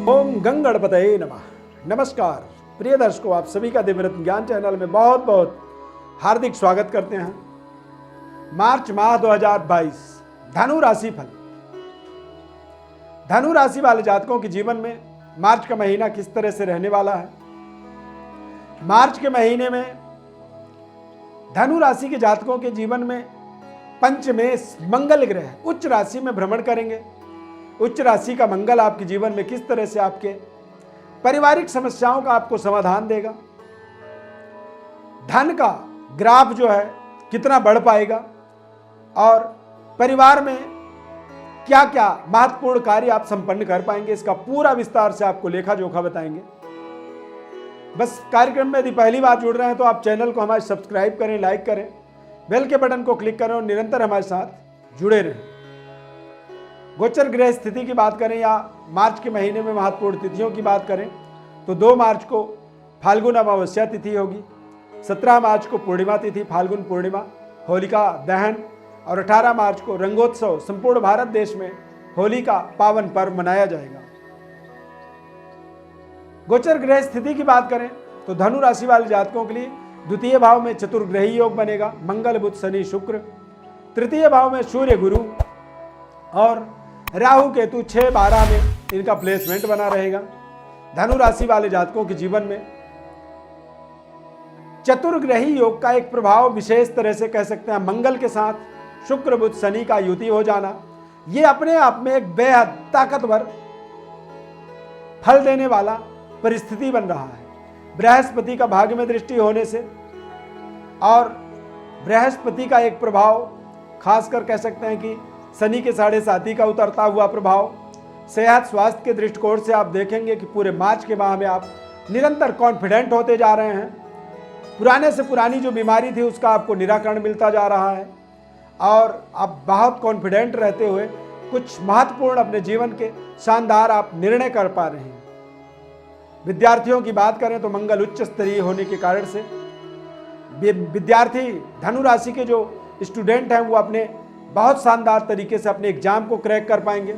ओम गंगणपतये नमः। नमस्कार प्रिय दर्शकों, आप सभी का दिव्यरत्न ज्ञान चैनल में बहुत बहुत हार्दिक स्वागत करते हैं। मार्च माह 2022 धनु राशि फल। धनु राशि वाले जातकों के जीवन में मार्च का महीना किस तरह से रहने वाला है। मार्च के महीने में धनु राशि के जातकों के जीवन में पंचमेश मंगल ग्रह उच्च राशि में भ्रमण करेंगे। उच्च राशि का मंगल आपके जीवन में किस तरह से आपके पारिवारिक समस्याओं का आपको समाधान देगा। धन का ग्राफ जो है कितना बढ़ पाएगा और परिवार में क्या क्या महत्वपूर्ण कार्य आप संपन्न कर पाएंगे, इसका पूरा विस्तार से आपको लेखा जोखा बताएंगे। बस कार्यक्रम में यदि पहली बार जुड़ रहे हैं तो आप चैनल को हमारे सब्सक्राइब करें, लाइक करें, बेल के बटन को क्लिक करें और निरंतर हमारे साथ जुड़े रहें। गोचर ग्रह स्थिति की बात करें या मार्च के महीने में महत्वपूर्ण तिथियों की बात करें तो 2 मार्च को फाल्गुन अमावस्या तिथि होगी, 17 मार्च को पूर्णिमा तिथि फाल्गुन पूर्णिमा होलिका दहन और 18 मार्च को रंगोत्सव संपूर्ण भारत देश में होली का पावन पर्व मनाया जाएगा। गोचर ग्रह स्थिति की बात करें तो धनु राशि वाले जातकों के लिए द्वितीय भाव में चतुर्ग्रही योग बनेगा, मंगल बुध शनि शुक्र। तृतीय भाव में सूर्य गुरु और राहु केतु 6-12 में इनका प्लेसमेंट बना रहेगा। धनु राशि वाले जातकों के जीवन में चतुर्ग्रही योग का एक प्रभाव विशेष तरह से कह सकते हैं। मंगल के साथ शुक्र बुध शनि का युति हो जाना, यह अपने आप में एक बेहद ताकतवर फल देने वाला परिस्थिति बन रहा है। बृहस्पति का भाग्य में दृष्टि होने से और बृहस्पति का एक प्रभाव खासकर कह सकते हैं कि शनि के 7.5 का उतरता हुआ प्रभाव, सेहत स्वास्थ्य के दृष्टिकोण से आप देखेंगे कि पूरे मार्च के माह में आप निरंतर कॉन्फिडेंट होते जा रहे हैं। पुराने से पुरानी जो बीमारी थी उसका आपको निराकरण मिलता जा रहा है और आप बहुत कॉन्फिडेंट रहते हुए कुछ महत्वपूर्ण अपने जीवन के शानदार आप निर्णय कर पा रहे हैं। विद्यार्थियों की बात करें तो मंगल उच्च स्तरीय होने के कारण से विद्यार्थी धनु राशि के जो स्टूडेंट हैं वो अपने बहुत शानदार तरीके से अपने एग्जाम को क्रैक कर पाएंगे,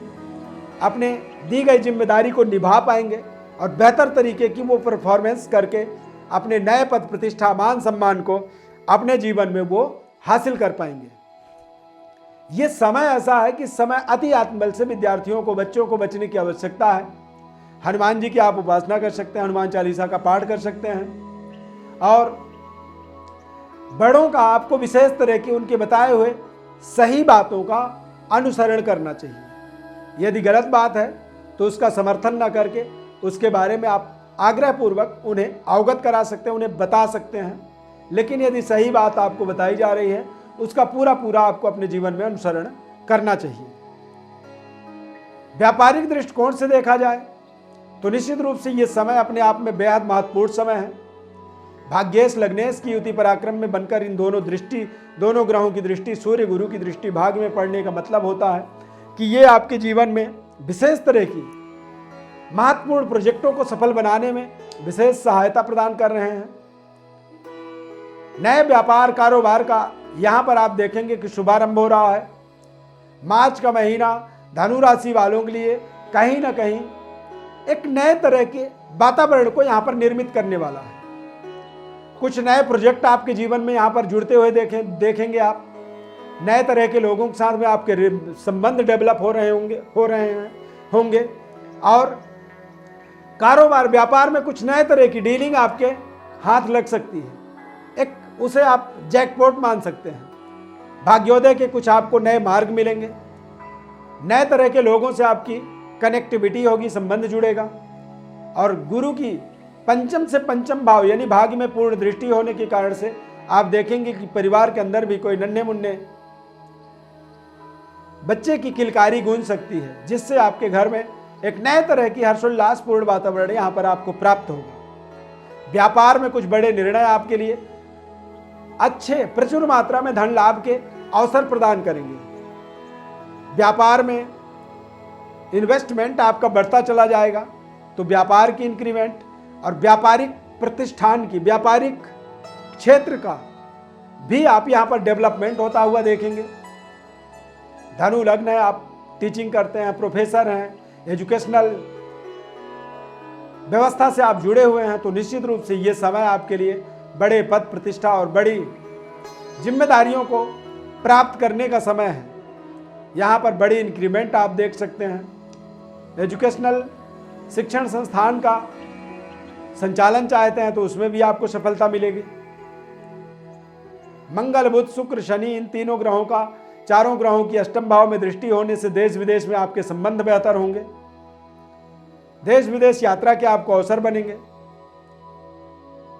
अपने दी गई जिम्मेदारी को निभा पाएंगे और बेहतर तरीके की वो परफॉर्मेंस करके अपने नए पद प्रतिष्ठा मान सम्मान को अपने जीवन में वो हासिल कर पाएंगे। ये समय ऐसा है कि समय अति आत्मबल से विद्यार्थियों को, बच्चों को बचने की आवश्यकता है। हनुमान जी की आप उपासना कर सकते हैं, हनुमान चालीसा का पाठ कर सकते हैं और बड़ों का आपको विशेष तरह की उनके बताए हुए सही बातों का अनुसरण करना चाहिए। यदि गलत बात है तो उसका समर्थन ना करके उसके बारे में आप आग्रहपूर्वक उन्हें अवगत करा सकते हैं, उन्हें बता सकते हैं। लेकिन यदि सही बात आपको बताई जा रही है उसका पूरा आपको अपने जीवन में अनुसरण करना चाहिए। व्यापारिक दृष्टिकोण से देखा जाए तो निश्चित रूप से यह समय अपने आप में बेहद महत्वपूर्ण समय है। भाग्येश लग्नेश की युति पराक्रम में बनकर इन दोनों ग्रहों की दृष्टि, सूर्य गुरु की दृष्टि भाग्य में पड़ने का मतलब होता है कि ये आपके जीवन में विशेष तरह की महत्वपूर्ण प्रोजेक्टों को सफल बनाने में विशेष सहायता प्रदान कर रहे हैं। नए व्यापार कारोबार का यहां पर आप देखेंगे कि शुभारंभ हो रहा है। मार्च का महीना धनु राशि वालों के लिए कहीं ना कहीं एक नए तरह के वातावरण को यहां पर निर्मित करने वाला है। कुछ नए प्रोजेक्ट आपके जीवन में यहां पर जुड़ते हुए देखेंगे आप। नए तरह के लोगों के साथ में आपके संबंध डेवलप हो रहे होंगे और कारोबार व्यापार में कुछ नए तरह की डीलिंग आपके हाथ लग सकती है। एक उसे आप जैकपॉट मान सकते हैं। भाग्योदय के कुछ आपको नए मार्ग मिलेंगे, नए तरह के लोगों से आपकी कनेक्टिविटी होगी, संबंध जुड़ेगा और गुरु की पंचम से पंचम भाव यानी भाग्य में पूर्ण दृष्टि होने के कारण से आप देखेंगे कि परिवार के अंदर भी कोई नन्हे मुन्ने बच्चे की किलकारी गूंज सकती है, जिससे आपके घर में एक नए तरह की हर्षोल्लासपूर्ण वातावरण यहां पर आपको प्राप्त होगा। व्यापार में कुछ बड़े निर्णय आपके लिए अच्छे प्रचुर मात्रा में धन लाभ के अवसर प्रदान करेंगे। व्यापार में इन्वेस्टमेंट आपका बढ़ता चला जाएगा तो व्यापार की इंक्रीमेंट और व्यापारिक प्रतिष्ठान की, व्यापारिक क्षेत्र का भी आप यहां पर डेवलपमेंट होता हुआ देखेंगे। धनु लग्न है, आप टीचिंग करते हैं, प्रोफेसर हैं, एजुकेशनल व्यवस्था से आप जुड़े हुए हैं तो निश्चित रूप से ये समय आपके लिए बड़े पद प्रतिष्ठा और बड़ी जिम्मेदारियों को प्राप्त करने का समय है। यहाँ पर बड़ी इंक्रीमेंट आप देख सकते हैं। एजुकेशनल शिक्षण संस्थान का संचालन चाहते हैं तो उसमें भी आपको सफलता मिलेगी। मंगल बुध शुक्र शनि इन तीनों ग्रहों का, चारों ग्रहों की अष्टम भाव में दृष्टि होने से देश विदेश में आपके संबंध बेहतर होंगे। देश विदेश यात्रा के आपको अवसर बनेंगे।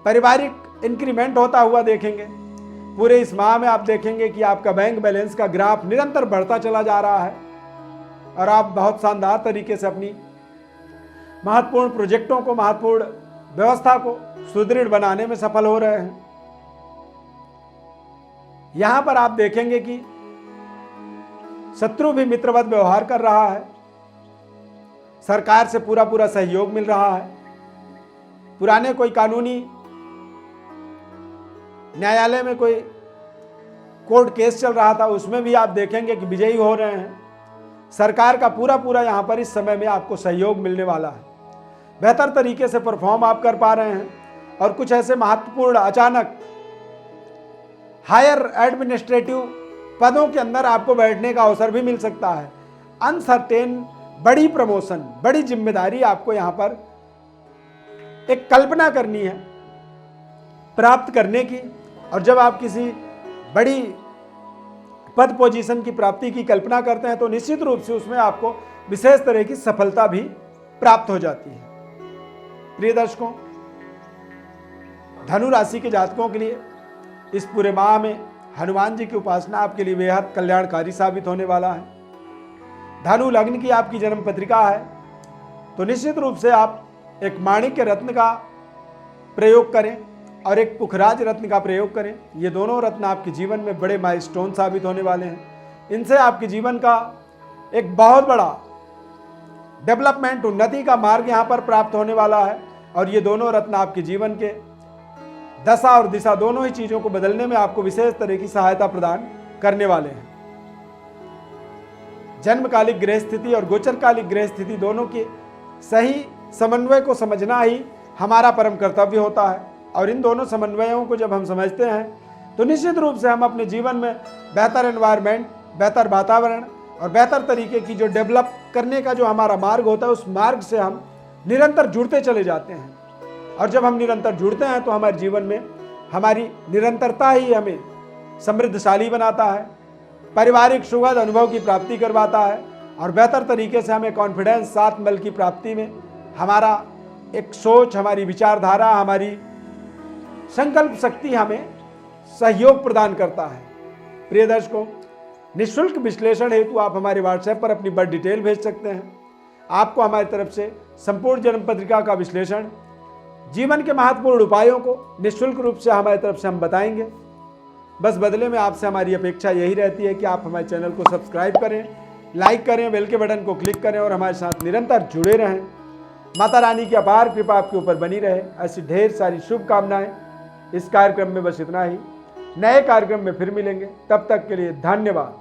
पारिवारिक इंक्रीमेंट होता हुआ देखेंगे। पूरे इस माह में आप देखेंगे कि आपका बैंक बैलेंस का ग्राफ निरंतर बढ़ता चला जा रहा है और आप बहुत शानदार तरीके से अपनी महत्वपूर्ण प्रोजेक्टों को, महत्वपूर्ण व्यवस्था को सुदृढ़ बनाने में सफल हो रहे हैं। यहां पर आप देखेंगे कि शत्रु भी मित्रवत व्यवहार कर रहा है। सरकार से पूरा सहयोग मिल रहा है। पुराने कोई कानूनी न्यायालय में कोई कोर्ट केस चल रहा था, उसमें भी आप देखेंगे कि विजयी हो रहे हैं। सरकार का पूरा यहां पर इस समय में आपको सहयोग मिलने वाला है। बेहतर तरीके से परफॉर्म आप कर पा रहे हैं और कुछ ऐसे महत्वपूर्ण अचानक हायर एडमिनिस्ट्रेटिव पदों के अंदर आपको बैठने का अवसर भी मिल सकता है। अनसर्टेन बड़ी प्रमोशन, बड़ी जिम्मेदारी आपको यहां पर एक कल्पना करनी है प्राप्त करने की। और जब आप किसी बड़ी पद पोजीशन की प्राप्ति की कल्पना करते हैं तो निश्चित रूप से उसमें आपको विशेष तरह की सफलता भी प्राप्त हो जाती है। प्रिय दर्शकों, धनु राशि के जातकों के लिए इस पूरे माह में हनुमान जी की उपासना आपके लिए बेहद कल्याणकारी साबित होने वाला है। धनु लग्न की आपकी जन्म पत्रिका है तो निश्चित रूप से आप एक माणिक्य रत्न का प्रयोग करें और एक पुखराज रत्न का प्रयोग करें। ये दोनों रत्न आपके जीवन में बड़े माइलस्टोन साबित होने वाले हैं। इनसे आपके जीवन का एक बहुत बड़ा डेवलपमेंट, उन्नति का मार्ग यहाँ पर प्राप्त होने वाला है और ये दोनों रत्न आपके जीवन के दशा और दिशा दोनों ही चीज़ों को बदलने में आपको विशेष तरह की सहायता प्रदान करने वाले हैं। जन्मकालिक ग्रह स्थिति और गोचरकालिक ग्रह स्थिति दोनों के सही समन्वय को समझना ही हमारा परम कर्तव्य होता है और इन दोनों समन्वयों को जब हम समझते हैं तो निश्चित रूप से हम अपने जीवन में बेहतर एनवायरनमेंट, बेहतर वातावरण और बेहतर तरीके की जो डेवलप करने का जो हमारा मार्ग होता है उस मार्ग से हम निरंतर जुड़ते चले जाते हैं। और जब हम निरंतर जुड़ते हैं तो हमारे जीवन में हमारी निरंतरता ही हमें समृद्धशाली बनाता है, पारिवारिक सुखद अनुभव की प्राप्ति करवाता है और बेहतर तरीके से हमें कॉन्फिडेंस, आत्मबल की प्राप्ति में हमारा एक सोच, हमारी विचारधारा, हमारी संकल्प शक्ति हमें सहयोग प्रदान करता है। प्रिय दर्शकों, निःशुल्क विश्लेषण हेतु आप हमारे व्हाट्सएप पर अपनी बर्थ डिटेल भेज सकते हैं। आपको हमारी तरफ से संपूर्ण जन्म पत्रिका का विश्लेषण, जीवन के महत्वपूर्ण उपायों को निःशुल्क रूप से हमारी तरफ से हम बताएंगे। बस बदले में आपसे हमारी अपेक्षा यही रहती है कि आप हमारे चैनल को सब्सक्राइब करें, लाइक करें, बेल के बटन को क्लिक करें और हमारे साथ निरंतर जुड़े रहें। माता रानी की अपार कृपा आपके ऊपर बनी रहे, ऐसी ढेर सारी शुभकामनाएं। इस कार्यक्रम में बस इतना ही। नए कार्यक्रम में फिर मिलेंगे, तब तक के लिए धन्यवाद।